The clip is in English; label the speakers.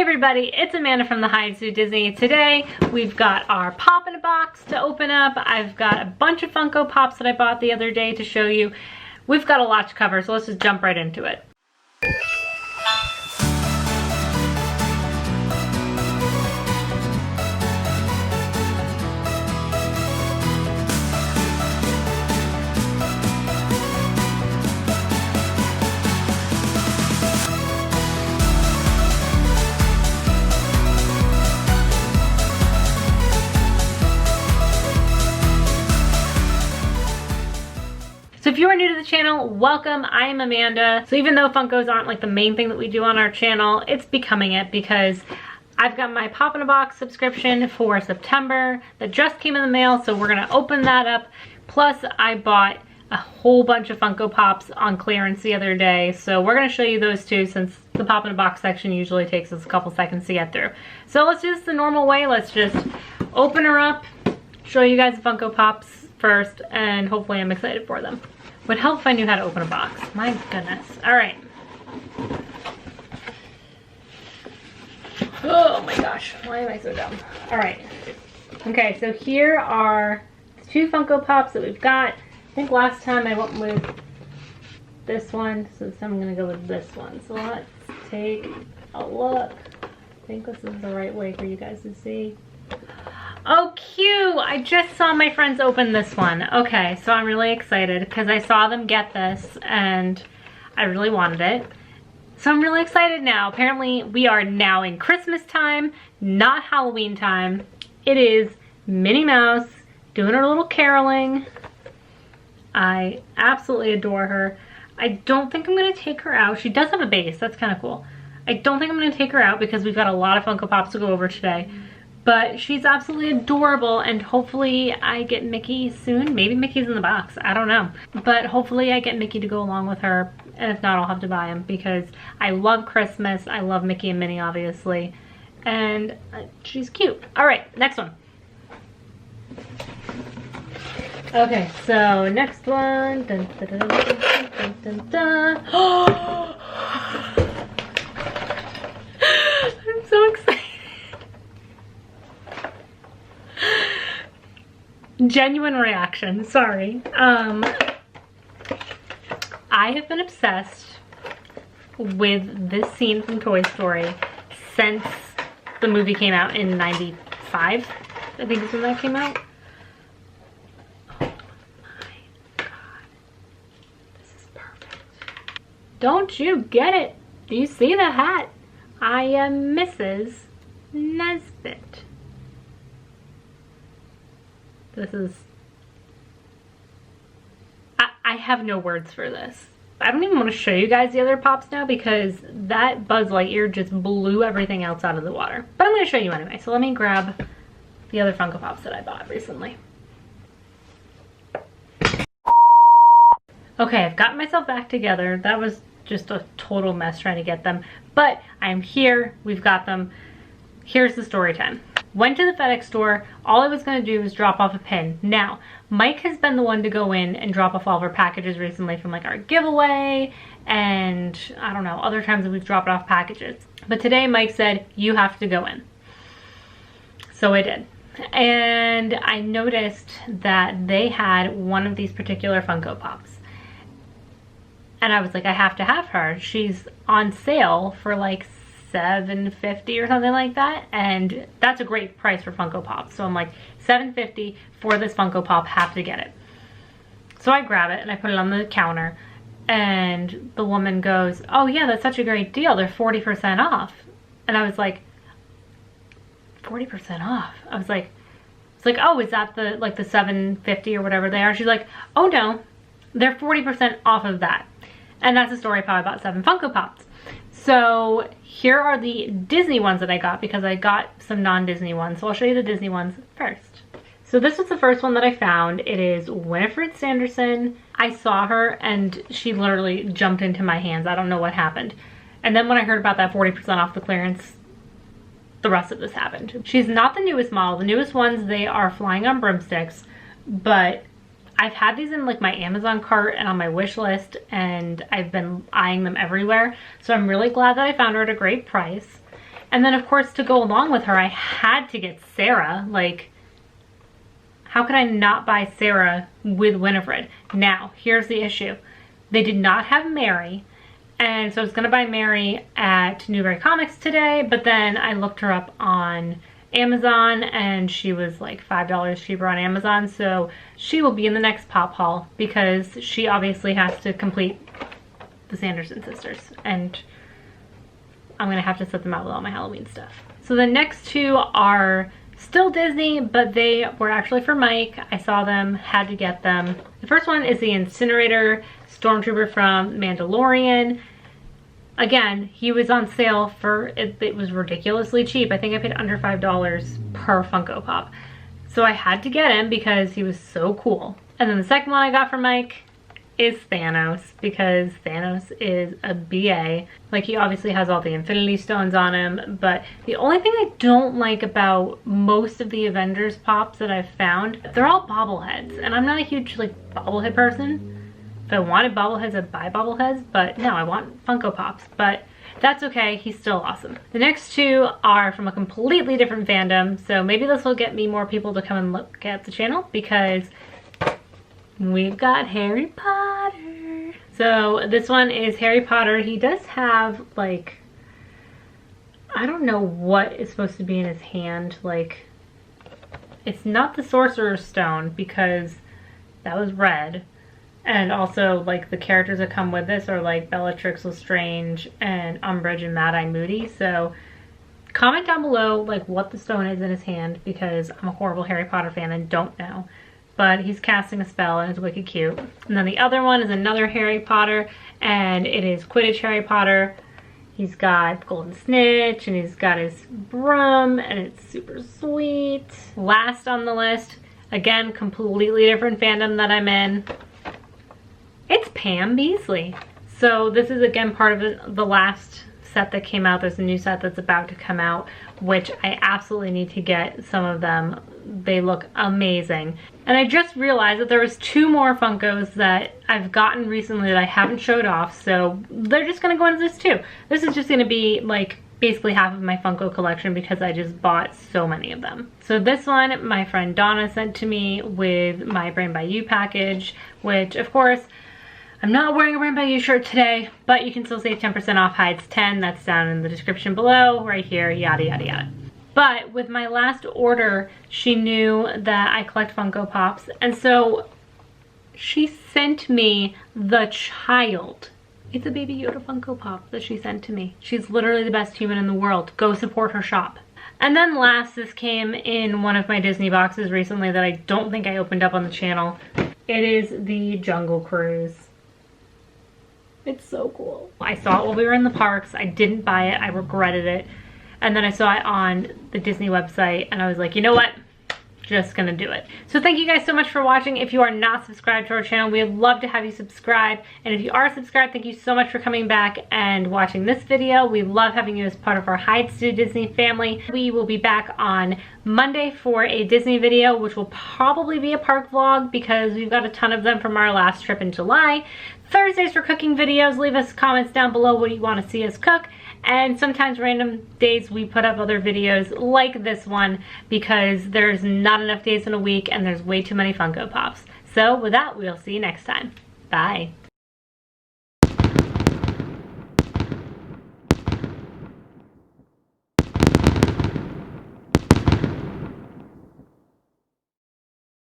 Speaker 1: everybody, it's Amanda from the Hides Do Disney. Today we've got our pop in a box to open up. I've got a bunch of Funko Pops that I bought the other day to show you. We've got a lot to cover, so let's just jump right into it. So if you are new to the channel, welcome. I am Amanda. So even though Funkos aren't like the main thing that we do on our channel, it's becoming it because I've got my Pop in a Box subscription for September that just came in the mail, so we're gonna open that up. Plus I bought a whole bunch of Funko Pops on clearance the other day, so we're gonna show you those too since the Pop in a Box section usually takes us a couple seconds to get through. So let's do this the normal way. Let's just open her up, show you guys the Funko Pops first, and hopefully I'm excited for them. Would help if I knew how to open a box. My goodness. All right. Oh my gosh. Why am I so dumb? All right. Okay, so here are the two Funko Pops that we've got. I think last time I went with this one, so this time I'm going to go with this one. So let's take a look. I think this is the right way for you guys to see. Oh, cute! I just saw my friends open this one. Okay, so I'm really excited because I saw them get this and I really wanted it. So I'm really excited now. Apparently we are now in Christmas time, not Halloween time. It is Minnie Mouse doing her little caroling. I absolutely adore her. I don't think I'm going to take her out. She does have a base. That's kind of cool. I don't think I'm going to take her out because we've got a lot of Funko Pops to go over today. But she's absolutely adorable, and hopefully I get Mickey soon. Maybe Mickey's in the box, I don't know. But hopefully I get Mickey to go along with her, and if not, I'll have to buy him because I love Christmas. I love Mickey and Minnie, obviously, and she's cute. All right, next one. Okay, so next one. Dun, dun, dun, dun, dun, dun, dun. I'm so excited. Genuine reaction, sorry. I have been obsessed with this scene from Toy Story since the movie came out in '95. I think is when that came out. Oh my god. This is perfect. Don't you get it? Do you see the hat? I am Mrs. Nesbit. This is, I have no words for this. I don't even want to show you guys the other Pops now because that Buzz Lightyear just blew everything else out of the water. But I'm going to show you anyway. So let me grab the other Funko Pops that I bought recently. Okay, I've gotten myself back together. That was just a total mess trying to get them. But I'm here. We've got them. Here's the story time. Went to the FedEx store. All I was going to do was drop off a pin. Now, Mike has been the one to go in and drop off all of our packages recently from like our giveaway and I don't know, other times that we've dropped off packages. But today Mike said, you have to go in. So I did. And I noticed that they had one of these particular Funko Pops. And I was like, I have to have her. She's on sale for like $7.50 or something like that, and that's a great price for Funko Pop. So I'm like, $7.50 for this Funko Pop, have to get it. So I grab it and I put it on the counter, and the woman goes, oh yeah, that's such a great deal, they're 40% off. And I was like, 40% off? I was like, it's like, oh, is that the like the $7.50 or whatever they are? She's like, oh no, they're 40% off of that. And that's the story of how I bought 7 Funko Pops. So here are the Disney ones that I got because I got some non-Disney ones. So I'll show you the Disney ones first. So this was the first one that I found. It is Winifred Sanderson. I saw her and she literally jumped into my hands. I don't know what happened. And then when I heard about that 40% off the clearance, the rest of this happened. She's not the newest model. The newest ones, they are flying on broomsticks, but I've had these in like my Amazon cart and on my wish list, and I've been eyeing them everywhere. So I'm really glad that I found her at a great price. And then of course to go along with her, I had to get Sarah. Like, how could I not buy Sarah with Winifred? Now, here's the issue. They did not have Mary. And so I was gonna buy Mary at Newberry Comics today, but then I looked her up on Amazon and she was like $5 cheaper on Amazon. So she will be in the next pop haul because she obviously has to complete the Sanderson sisters. And I'm gonna have to set them out with all my Halloween stuff. So the next two are still Disney, but they were actually for Mike. I saw them, had to get them. The first one is the Incinerator Stormtrooper from Mandalorian. Again, he was on sale for, it was ridiculously cheap. I think I paid under $5 per Funko Pop. So I had to get him because he was so cool. And then the second one I got for Mike is Thanos, because Thanos is a BA. Like, he obviously has all the Infinity Stones on him, but the only thing I don't like about most of the Avengers Pops that I've found, they're all bobbleheads, and I'm not a huge like bobblehead person. If I wanted bobbleheads, I'd buy bobbleheads, but no, I want Funko Pops, but that's okay, he's still awesome. The next two are from a completely different fandom, so maybe this will get me more people to come and look at the channel, because we've got Harry Potter. So this one is Harry Potter. He does have, like, I don't know what is supposed to be in his hand. Like, it's not the Sorcerer's Stone because that was red. And also, like, the characters that come with this are like Bellatrix Lestrange and Umbridge and Mad-Eye Moody. So comment down below, like, what the stone is in his hand, because I'm a horrible Harry Potter fan and don't know. But he's casting a spell and it's wicked cute. And then the other one is another Harry Potter, and it is Quidditch Harry Potter. He's got golden snitch and he's got his broom and it's super sweet. Last on the list, again, completely different fandom that I'm in. It's Pam Beesly. So this is again part of the last set that came out. There's a new set that's about to come out, which I absolutely need to get some of them. They look amazing. And I just realized that there was two more Funkos that I've gotten recently that I haven't showed off, so they're just gonna go into this too. This is just gonna be like basically half of my Funko collection because I just bought so many of them. So this one, my friend Donna sent to me with my Brand by You package, which of course, I'm not wearing a Brand by You shirt today, but you can still save 10% off Hides 10. That's down in the description below, right here, yada, yada, yada. But with my last order, she knew that I collect Funko Pops, and so she sent me the child. It's a Baby Yoda Funko Pop that she sent to me. She's literally the best human in the world. Go support her shop. And then last, this came in one of my Disney boxes recently that I don't think I opened up on the channel. It is the Jungle Cruise. It's so cool. I saw it while we were in the parks. I didn't buy it. I regretted it. And then I saw it on the Disney website and I was like, you know what? Just gonna do it. So thank you guys so much for watching. If you are not subscribed to our channel, we would love to have you subscribe. And if you are subscribed, thank you so much for coming back and watching this video. We love having you as part of our Hides to Disney family. We will be back on Monday for a Disney video, which will probably be a park vlog because we've got a ton of them from our last trip in July. Thursdays for cooking videos. Leave us comments down below what you want to see us cook. And sometimes random days we put up other videos like this one because there's not enough days in a week and there's way too many Funko Pops. So with that, we'll see you next time. Bye.